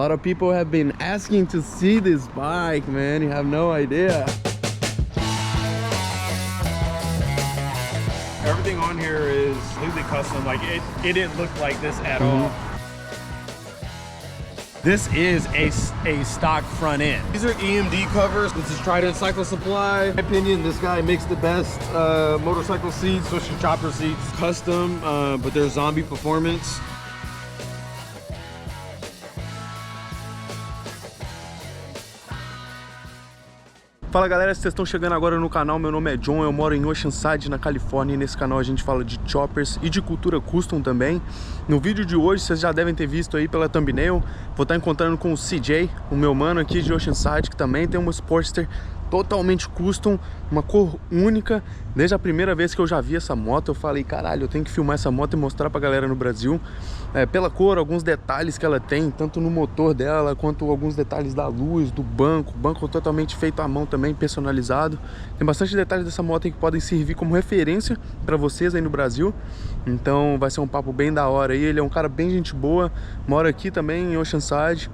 A lot of people have been asking to see this bike, man. You have no idea. Everything on here is completely custom. Like it didn't look like this at all. This is a stock front end. These are EMD covers. This is Trident Cycle Supply. In my opinion, this guy makes the best motorcycle seats, especially chopper seats. Custom, but they're zombie performance. Fala galera, vocês estão chegando agora no canal, meu nome é John, eu moro em Oceanside, na Califórnia, e nesse canal a gente fala de choppers e de cultura custom também. No vídeo de hoje, vocês já devem ter visto aí pela thumbnail, vou estar encontrando com o CJ, o meu mano aqui de Oceanside, que também tem uma Sportster totalmente custom, uma cor única. Desde a primeira vez que eu já vi essa moto, eu falei, caralho, eu tenho que filmar essa moto e mostrar pra galera no Brasil. Pela cor, alguns detalhes que ela tem, tanto no motor dela, quanto alguns detalhes da luz, do banco. O banco totalmente feito à mão também, personalizado. Tem bastante detalhes dessa moto aí que podem servir como referência pra vocês aí no Brasil. Então vai ser um papo bem da hora aí. Ele é um cara bem gente boa, mora aqui também em Oceanside.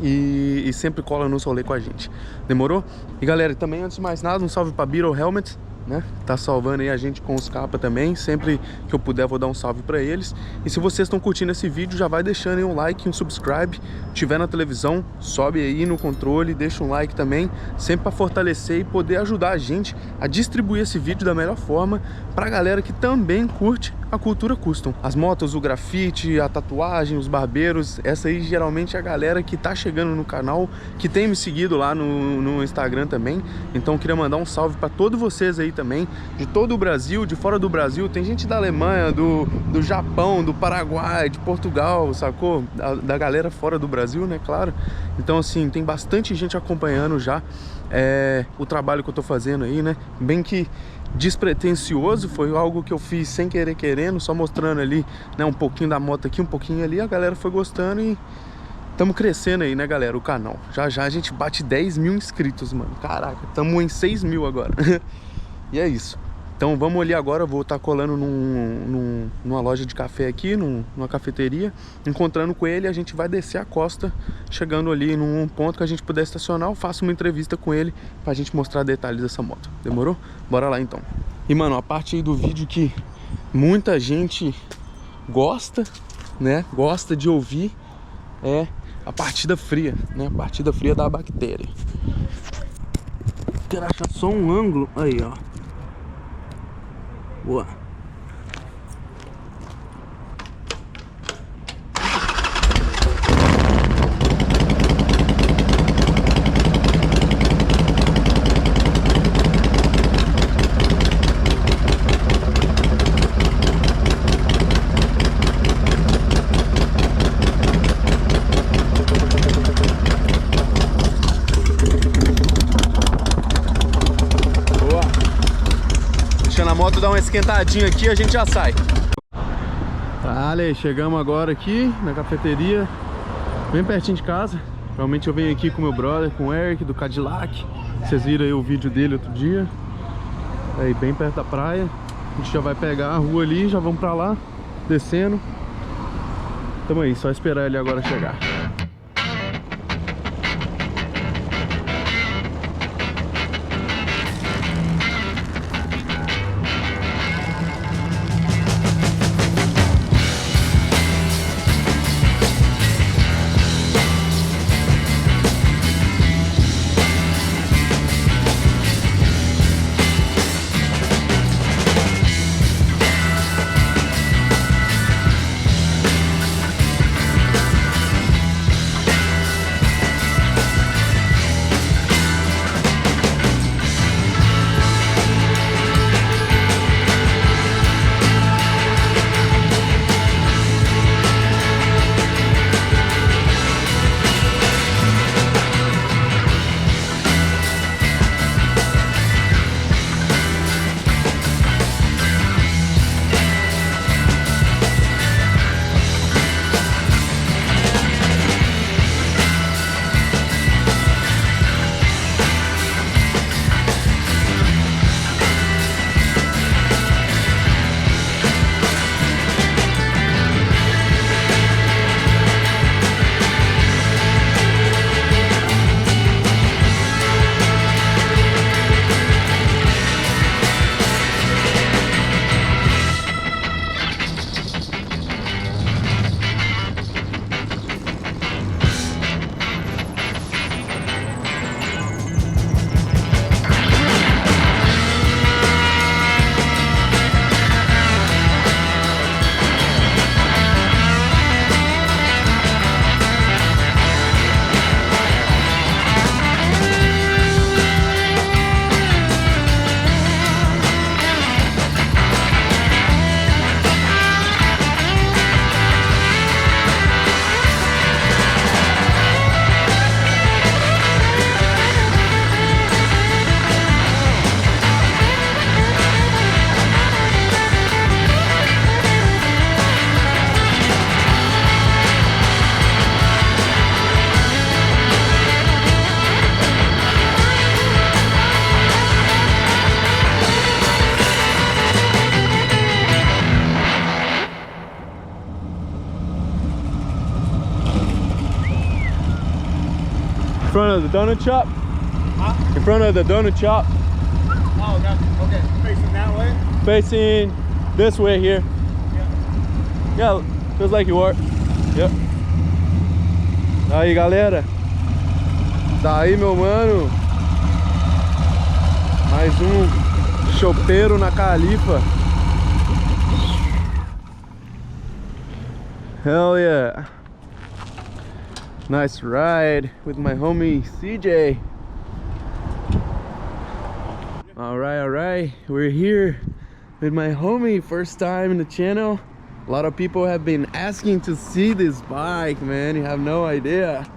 E sempre cola no rolê com a gente. Demorou? E galera, também antes de mais nada, um salve pra Beetle Helmets, né? Tá salvando aí a gente com os capa também. Sempre que eu puder vou dar um salve pra eles. E se vocês estão curtindo esse vídeo, já vai deixando aí um like, um subscribe. Tiver na televisão, sobe aí no controle, deixa um like também, sempre pra fortalecer e poder ajudar a gente a distribuir esse vídeo da melhor forma pra galera que também curte a cultura custom. As motos, o grafite, a tatuagem, os barbeiros, essa aí geralmente é a galera que tá chegando no canal, que tem me seguido lá no Instagram também. Então eu queria mandar um salve pra todos vocês aí também, de todo o Brasil, de fora do Brasil. Tem gente da Alemanha, do Japão, do Paraguai, de Portugal, sacou? Da galera fora do Brasil, né, claro. Então assim, tem bastante gente acompanhando já o trabalho que eu tô fazendo aí, né? Bem que despretensioso, foi algo que eu fiz sem querer querendo, só mostrando ali, né, um pouquinho da moto aqui, um pouquinho ali. A galera foi gostando e estamos crescendo aí, né, galera, o canal. Já já a gente bate 10 mil inscritos, mano. Caraca, estamos em 6 mil agora. E é isso. Então vamos ali agora, eu vou estar colando numa loja de café aqui, numa cafeteria, encontrando com ele. A gente vai descer a costa, chegando ali num ponto que a gente puder estacionar. Eu faço uma entrevista com ele pra gente mostrar detalhes dessa moto. Demorou? Bora lá então. E mano, a parte aí do vídeo que muita gente gosta, né, gosta de ouvir, é a partida fria, né, a partida fria da bactéria. Quero achar só um ângulo, aí ó. Boa. A moto dá uma esquentadinha aqui, a gente já sai. Vale, chegamos agora aqui na cafeteria, bem pertinho de casa. Realmente eu venho aqui com meu brother, com o Eric, do Cadillac. Vocês viram aí o vídeo dele outro dia. Aí bem perto da praia. A gente já vai pegar a rua ali, já vamos pra lá, descendo. Tamo aí, só esperar ele agora chegar. front of the donut shop? Huh? In front of the donut shop. Oh, gotcha. Okay, facing that way? Facing this way here. Yeah, feels like you are. Yep. Aí, galera. Tá aí, meu mano. Mais chopeiro na Califa. Hell yeah. Nice ride with my homie CJ. All right. We're here with my homie, first time in the channel. A lot of people have been asking to see this bike, man. You have no idea.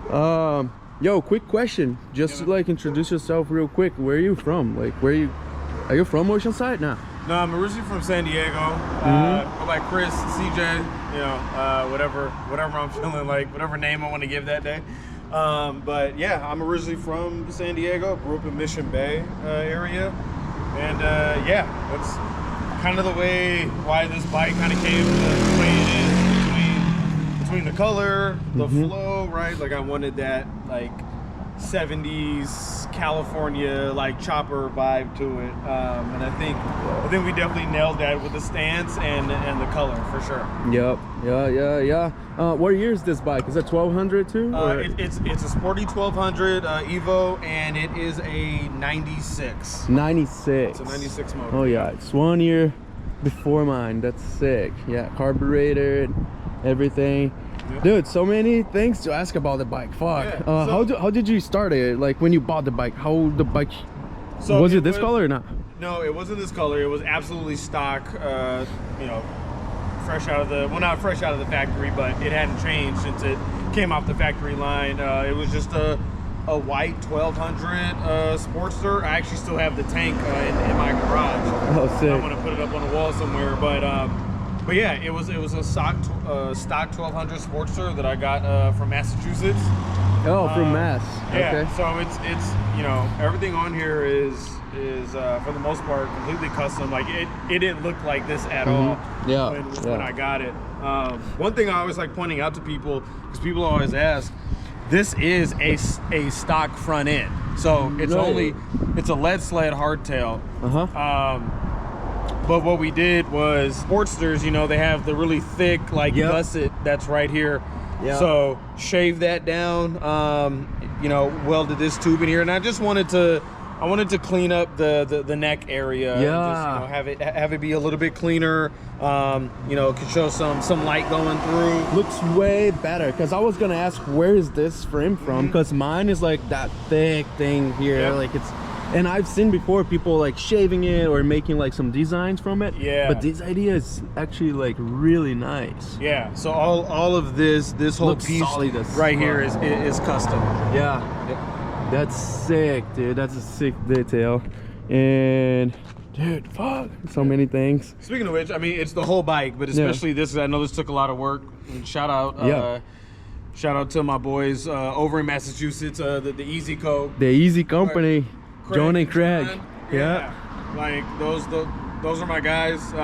Yo, quick question. Just to like introduce yourself real quick. Where are you from? Like, are you from Oceanside? Nah. No, I'm originally from San Diego. Go by Chris, CJ, you know, whatever I'm feeling like, whatever name I want to give that day. But yeah, I'm originally from San Diego. Grew up in Mission Bay area, and yeah, that's kind of the way why this bike kind of came the way it is, between the color, the flow, right? Like I wanted that like 70s California like chopper vibe to it, and I think we definitely nailed that with the stance and the color for sure. Yep. Yeah. What year is this bike? Is it 1200 too? It's a sporty 1200 Evo, and it is a 96. 96. It's a 96 motor. Oh yeah, it's 1 year before mine. That's sick. Yeah, carburetor, everything. Yep. Dude, so many things to ask about the bike. Fuck. Yeah, how did you start it? Like when you bought the bike, how the bike? So was it this color or not? No, it wasn't this color. It was absolutely stock. You know, fresh out of the not fresh out of the factory, but it hadn't changed since it came off the factory line. It was just a white 1200 Sportster. I actually still have the tank in my garage. Oh, sick. I'm gonna put it up on the wall somewhere, but yeah, it was a stock 1200 Sportster that I got from Massachusetts. Oh, from Mass. Yeah. Okay. So it's you know, everything on here is for the most part completely custom. Like it didn't look like this at all. Yeah. When I got it. One thing I always like pointing out to people, because people always ask, this is a stock front end. So it's it's a lead sled hardtail. But what we did was Sportsters, you know, they have the really thick like gusset that's right here. Yeah. So shave that down, you know, welded this tube in here, and I just wanted to clean up the neck area. Yeah. And just, you know, have it be a little bit cleaner. You know, could show some light going through. Looks way better, because I was gonna ask where is this frame from, because mine is like that thick thing here. Yep. Like it's, and I've seen before people like shaving it or making like some designs from it. Yeah. But this idea is actually like really nice. Yeah. So all of this whole looks piece right here is custom. Yeah. Yep. That's sick, dude. That's a sick detail. And dude, fuck, so many things. Speaking of which, I mean, it's the whole bike, but especially this. I know this took a lot of work. And shout out to my boys over in Massachusetts, the Easy Co. The Easy Company. John and Craig. Yeah. Like those are my guys. They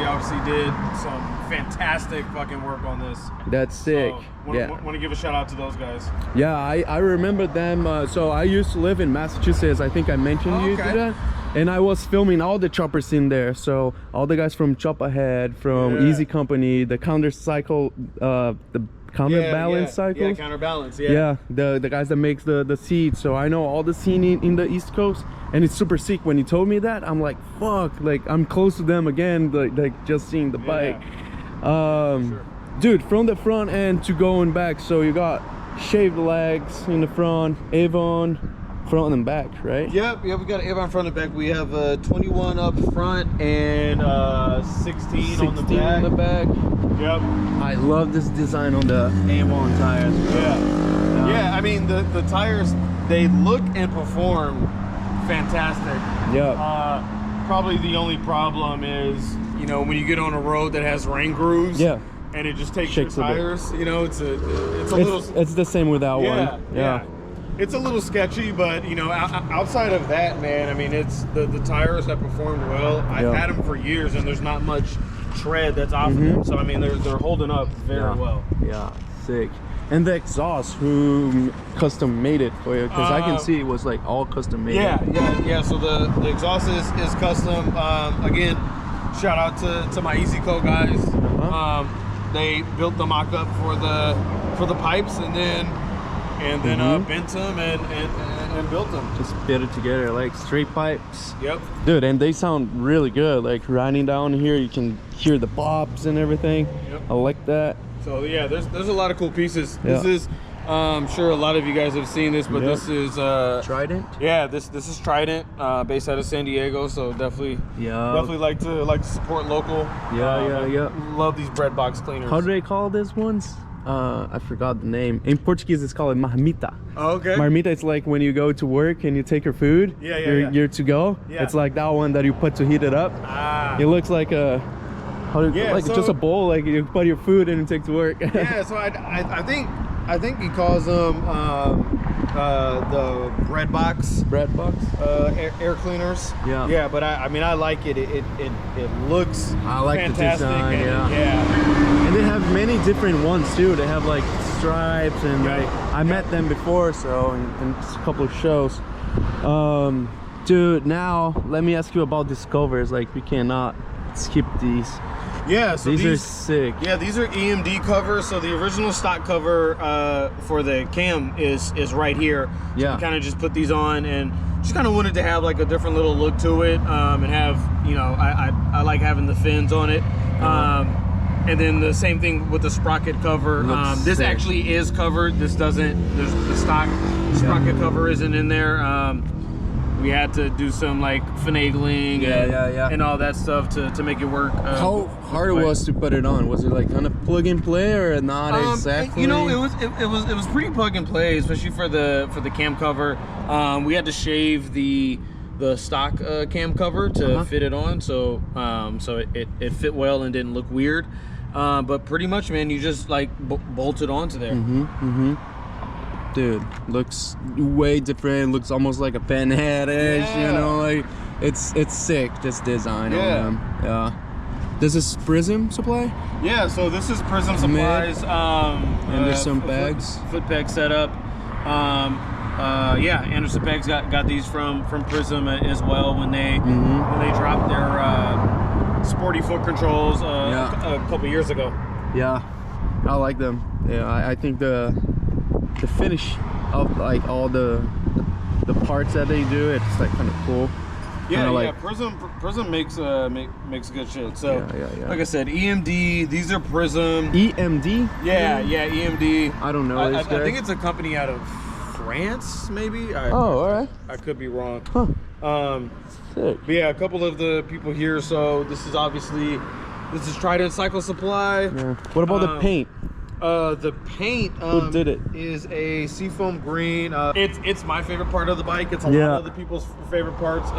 obviously did some fantastic fucking work on this. That's sick. So, want to give a shout out to those guys. Yeah, I remember them. So I used to live in Massachusetts. I think I mentioned you to that. And I was filming all the choppers in there. So all the guys from Chop Ahead, from Easy Company, the countercycle, the counterbalance cycle. Yeah, counterbalance. Yeah, the guys that makes the seats. So I know all the scene in the East Coast, and it's super sick. When you told me that, I'm like, fuck, like I'm close to them again. Like just seeing the bike. Sure. Dude, from the front end to going back, so you got shaved legs in the front, Avon front and back, right? Yep, we got Avon front and back. We have 21 up front and 16 on the back. Yep. I love this design on the A1 tires. Yeah, I mean the tires, they look and perform fantastic. Yeah. Probably the only problem is, you know, when you get on a road that has rain grooves. Yeah. And it just takes your tires. You know, it's a little. It's the same with that one. Yeah. It's a little sketchy, but you know, outside of that, man, I mean, it's the tires have performed well. I've had them for years, and there's not much tread that's off of them. So I mean, they're holding up very well. Yeah, sick. And the exhaust, who custom made it for you? Because I can see it was like all custom made. Yeah. So the exhaust is custom. Again, shout out to my Easy Co guys. They built the mock-up for the pipes, and then bent them and built them. Just bit it together like straight pipes. Yep. Dude, and they sound really good. Like riding down here, you can hear the bobs and everything. Yep. I like that. So yeah, there's a lot of cool pieces. This is, I'm sure a lot of you guys have seen this, but this is Trident. Yeah, this is Trident, based out of San Diego. So definitely like to support local. Yeah. Love these bread box cleaners. How do they call these ones? I forgot the name. In Portuguese, it's called marmita. Oh, okay. Marmita, it's like when you go to work and you take your food. You're to go. Yeah. It's like that one that you put to heat it up. It looks like a just a bowl, like you put your food in and take to work. Yeah. So I think he calls them the bread box air cleaners. Yeah, but I mean I like it. It looks fantastic. The design. And they have many different ones too. They have like stripes, and I met them before, so in a couple of shows. Dude, now let me ask you about these covers. Like we cannot skip these. Yeah, so these are sick. Yeah, these are EMD covers. So the original stock cover for the cam is right here. So yeah, we kind of just put these on and just kind of wanted to have like a different little look to it, and have, you know, I like having the fins on it. And then the same thing with the sprocket cover. This sick. Actually is covered. This doesn't. There's the stock sprocket cover isn't in there. We had to do some like finagling and all that stuff to make it work. How hard it was to put it on? Was it like kind of plug and play or not exactly? You know, it was pretty plug and play, especially for the cam cover. We had to shave the stock cam cover to fit it on, so it fit well and didn't look weird. But pretty much, man, you just like bolt it onto there. Dude, looks way different. Looks almost like a pinhead-ish, you know, like it's sick, this design on them. Yeah. This is Prism Supply? Yeah, so this is Prism Supplies. And there's some bags. Foot peg setup. Yeah, Anderson Pegs got these from Prism as well when they dropped their sporty foot controls a couple years ago. Yeah, I like them. Yeah, I think the finish of like all the parts that they do, it's like kind of cool. Yeah, like, Prism makes good shit. So like I said, EMD, these are Prism. EMD? Yeah, EMD. I don't know. I think it's a company out of France, maybe. All right. I could be wrong. Sick. But yeah, a couple of the people here. So this is Trident Cycle Supply. Yeah. What about the paint? The paint who did it? Is a seafoam green. It's my favorite part of the bike. It's a lot of the people's favorite parts.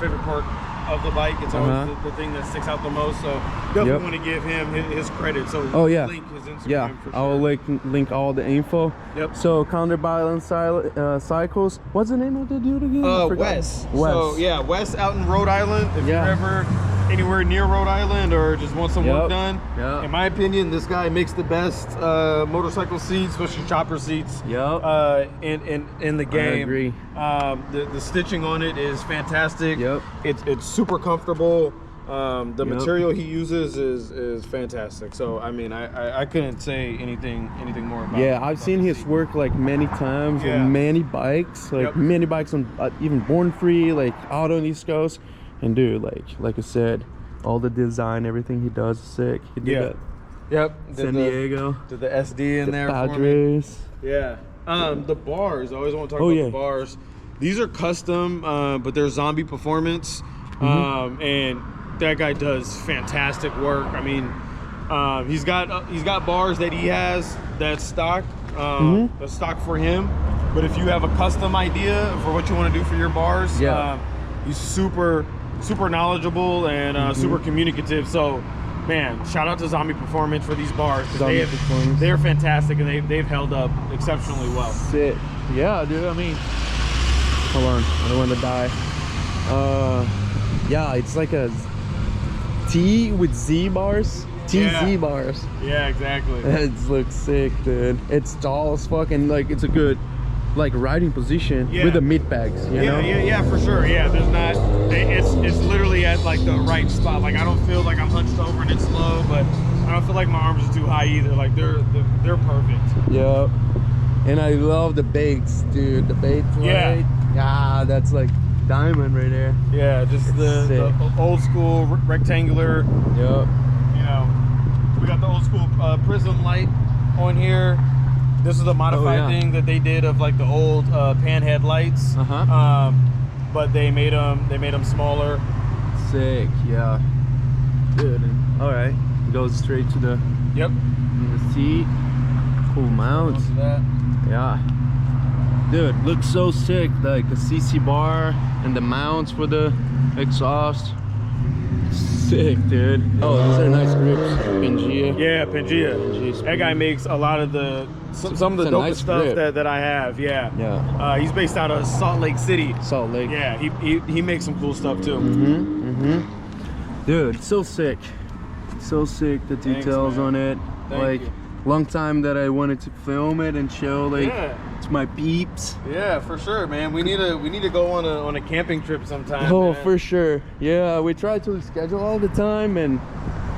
Favorite part of the bike. It's always the thing that sticks out the most. So definitely want to give him his credit. So link his Instagram for sure. I'll link all the info. Yep. So Counterbalance Cycles. What's the name of the dude again? Wes. So yeah, Wes out in Rhode Island. If you're ever anywhere near Rhode Island or just want some work done, in my opinion, this guy makes the best motorcycle seats, especially chopper seats. In the game. I agree. The stitching on it is fantastic. It's super comfortable. The material he uses is fantastic. So I mean, I couldn't say anything more about it. Yeah, I've seen his work like many times on many bikes, like many bikes on even Born Free, like out on East Coast. And dude, like I said, all the design, everything he does is sick. He did that. San Diego. Did the SD in there Padres. For me. Yeah. The bars. I always want to talk about the bars. These are custom, but they're Zombie Performance. And that guy does fantastic work. I mean, he's got bars that he has that's stock. That's stock for him. But if you have a custom idea for what you want to do for your bars, he's super knowledgeable and super communicative. So man, shout out to Zombie Performance for these bars. They're fantastic and they've held up exceptionally well. Sick. Yeah, dude, I mean, hold on, I don't want to die. Yeah, it's like a T with Z bars. TZ bars. Yeah, exactly. It looks sick, dude. It's tall as fuck, and like it's a good like riding position with the mid bags, you know? Yeah, for sure. Yeah, there's not, it's literally at like the right spot. Like I don't feel like I'm hunched over and it's low, but I don't feel like my arms are too high either. Like they're perfect. Yep. And I love the baits, dude. The bait plate. Yeah, that's like diamond right there. Yeah, just the old school rectangular. Yep. You know, we got the old school prism light on here. This is a modified thing that they did of like the old pan headlights. But they made them smaller. Sick, yeah. Good. All right, goes straight to the the seat. Cool mount. Yeah. Dude, looks so sick. Like the CC bar and the mounts for the exhaust. Sick, dude. Oh, these are nice grips. Pangea. Yeah, Pangea. That guy makes a lot of the some of the dopest stuff that I have. Yeah. He's based out of Salt Lake City. Salt Lake. Yeah, he makes some cool stuff too. Dude, so sick. So sick. The details on it. Thank you. Long time that I wanted to film it and show like to my peeps. Yeah, for sure, man. We need to go on a camping trip sometime. Oh, man. for sure. Yeah, we try to schedule all the time, and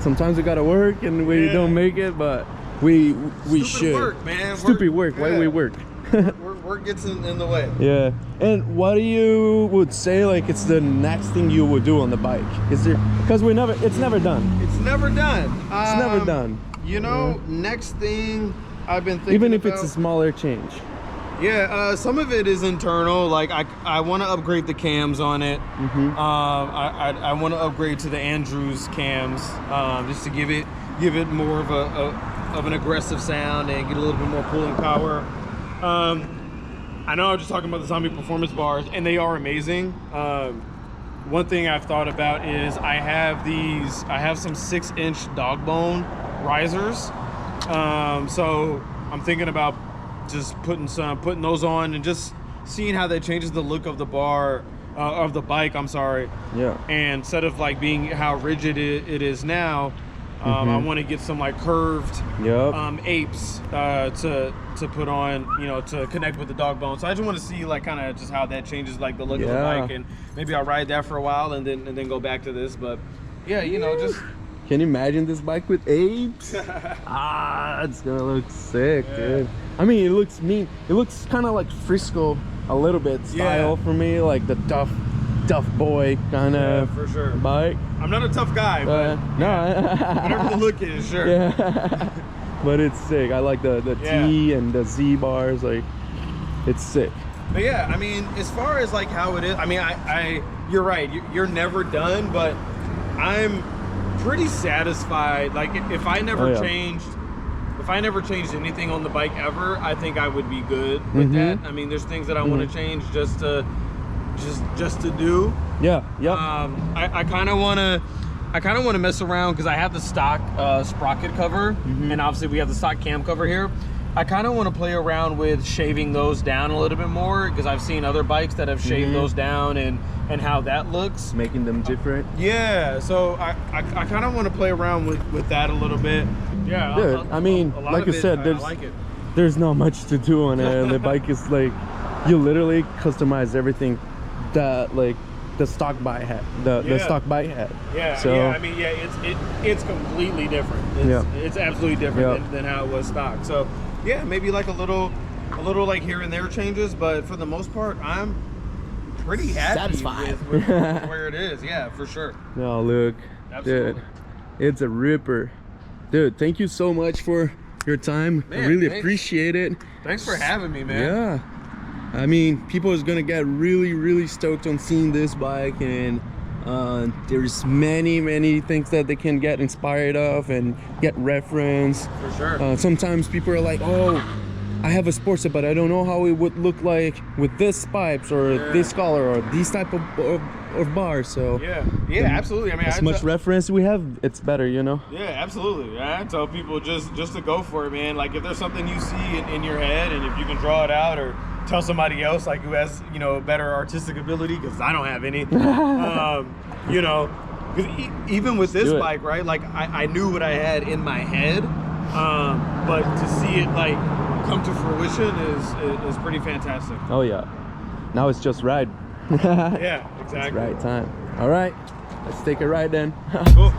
sometimes we gotta work and we don't make it, but we should. Work, man. Stupid work. Why we work? Work gets in the way. Yeah. And what do you would say like it's the next thing you would do on the bike? Is there, because it's never done. It's never done. It's never done. You know, next thing I've been thinking even if about, it's a smaller change. Yeah, some of it is internal. Like I want to upgrade the cams on it. I want to upgrade to the Andrews cams just to give it more of an aggressive sound and get a little bit more pulling power. I know I was just talking about the Zombie performance bars, and they are amazing. One thing I've thought about is I have some 6-inch dog bone risers. So I'm thinking about just putting those on and just seeing how that changes the look of the bar, of the bike, I'm sorry. Yeah. And instead of like being how rigid it is now, I want to get some like curved apes to put on, you know, to connect with the dog bone. So I just want to see like kind of just how that changes like the look of the bike, and maybe I'll ride that for a while and then go back to this. But yeah, you know, just can you imagine this bike with apes? It's gonna look sick, dude. I mean, it looks mean. It looks kind of like Frisco a little bit style for me, like the tough boy kind of for sure bike. I'm not a tough guy, but whatever the look is, sure. But it's sick. I like the T and the Z bars. Like, it's sick. But yeah, I mean, as far as like how it is, I mean, you're right. You're never done, but I'm pretty satisfied. Like if I never changed. If I never changed anything on the bike ever, I think I would be good with that. I mean, there's things that I want to change just to do. I kind of want to mess around because I have the stock sprocket cover, and obviously we have the stock cam cover here. I kind of want to play around with shaving those down a little bit more, because I've seen other bikes that have shaved those down and how that looks, making them different. Yeah, so I kind of want to play around with that a little bit. Yeah, dude, I mean, like I said, there's not much to do on it. The bike is like, you literally customize everything that like the stock bike had, the stock bike had. I mean, it's completely different. It's absolutely different than how it was stock. So yeah, maybe like a little like here and there changes, but for the most part, I'm pretty happy with where it is. Yeah, for sure. No, look, dude, it's a ripper. Dude, thank you so much for your time. Man, I really appreciate it. Thanks for having me, man. Yeah. I mean, people is gonna get really stoked on seeing this bike, and there's many things that they can get inspired of and get reference. For sure. Sometimes people are like, oh, I have a Sportster, but I don't know how it would look like with this pipes or this color or these type of bars. So yeah, absolutely. I mean, as much reference we have, it's better, you know. Yeah, absolutely. I tell people just to go for it, man. Like if there's something you see in your head, and if you can draw it out or tell somebody else like who has, you know, better artistic ability, because I don't have any, you know, Even with this bike, right? Like I knew what I had in my head, but to see it like come to fruition is pretty fantastic. Oh yeah. Now it's just ride. Yeah, exactly. It's ride time. All right, let's take a ride then. Cool.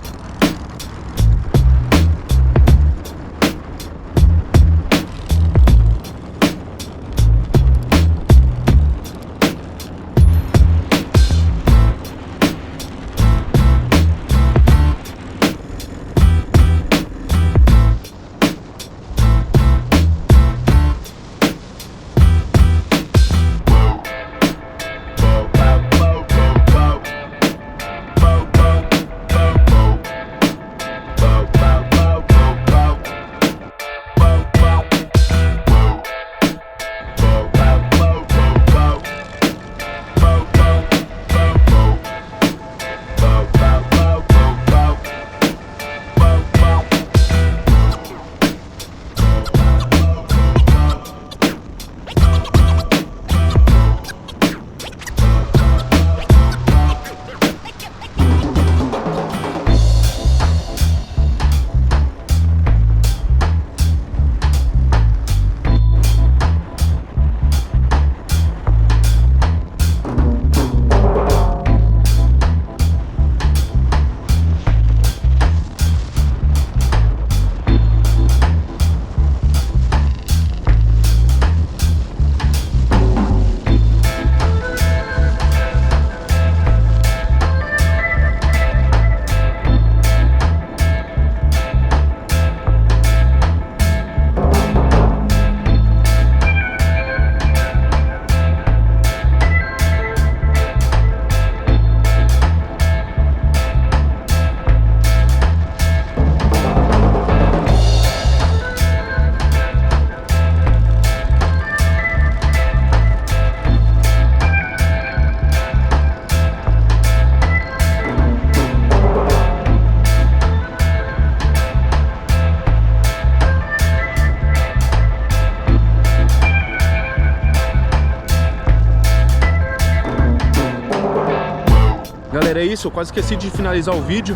Galera, é isso, eu quase esqueci de finalizar o vídeo.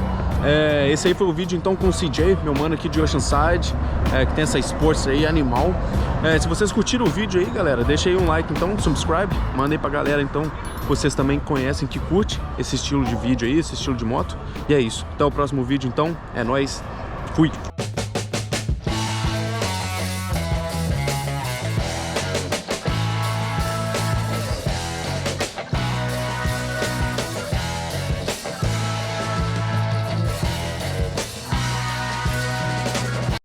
Esse aí foi o vídeo então com o CJ, meu mano aqui de Oceanside, que tem essa Sportster aí, animal. Se vocês curtiram o vídeo aí, galera, deixa aí um like então, subscribe, manda aí pra galera então, vocês também conhecem, que curte esse estilo de vídeo aí, esse estilo de moto. E é isso, até o próximo vídeo então, é nóis, fui!